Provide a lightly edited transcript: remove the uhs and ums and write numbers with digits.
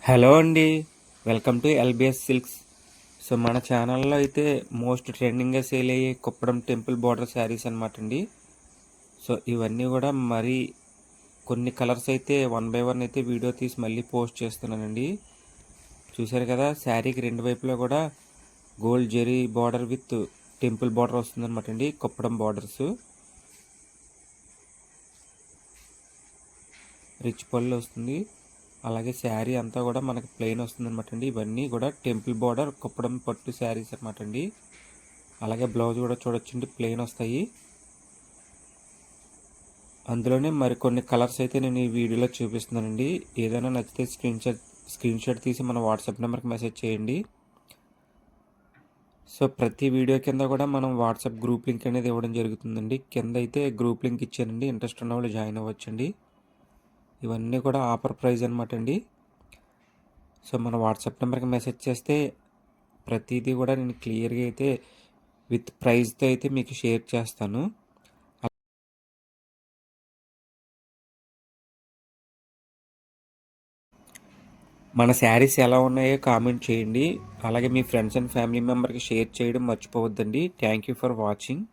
Hello అండి. Welcome to lbs silks. So మన ఛానల్లో అయితే మోస్ట్ ట్రెండింగ్గా సేల్ అయ్యే కుప్పడం టెంపుల్ బార్డర్ శారీస్ అనమాట అండి. సో ఇవన్నీ కూడా మరి కొన్ని కలర్స్ అయితే 1 బై 1 అయితే వీడియో తీసి మళ్ళీ పోస్ట్ చేస్తున్నానండి. చూసారు కదా, శారీకి రెండు వైపులా కూడా gold zari border with temple border వస్తుందన్నమాట అండి. కుప్పడం బార్డర్స్ రిచ్ పళ్ళు వస్తుంది. అలాగే శారీ అంతా కూడా మనకి ప్లెయిన్ వస్తుంది అనమాట అండి. ఇవన్నీ కూడా టెంపుల్ బార్డర్ కుప్పడం పట్టు శారీస్ అనమాట అండి. అలాగే బ్లౌజ్ కూడా చూడొచ్చండి, ప్లెయిన్ వస్తాయి. అందులోనే మరికొన్ని కలర్స్ అయితే నేను ఈ వీడియోలో చూపిస్తున్నానండి. ఏదైనా నచ్చితే స్క్రీన్ షాట్ తీసి మన వాట్సాప్ నెంబర్కి మెసేజ్ చేయండి. సో ప్రతి వీడియో కింద కూడా మనం వాట్సాప్ గ్రూప్ లింక్ అనేది ఇవ్వడం జరుగుతుందండి. కింద అయితే గ్రూప్ లింక్ ఇచ్చానండి, ఇంట్రెస్ట్ ఉన్న వాళ్ళు జాయిన్ అవ్వచ్చండి. ఇవన్నీ కూడా ఆఫర్ ప్రైస్ అనమాట అండి. సో మన వాట్సాప్ నెంబర్కి మెసేజ్ చేస్తే ప్రతిదీ కూడా నేను క్లియర్గా అయితే విత్ ప్రైస్తో అయితే మీకు షేర్ చేస్తాను. మన శారీస్ ఎలా ఉన్నాయో కామెంట్ చేయండి. అలాగే మీ ఫ్రెండ్స్ అండ్ ఫ్యామిలీ మెంబర్కి షేర్ చేయడం మర్చిపోవద్దండి. Thank you for watching.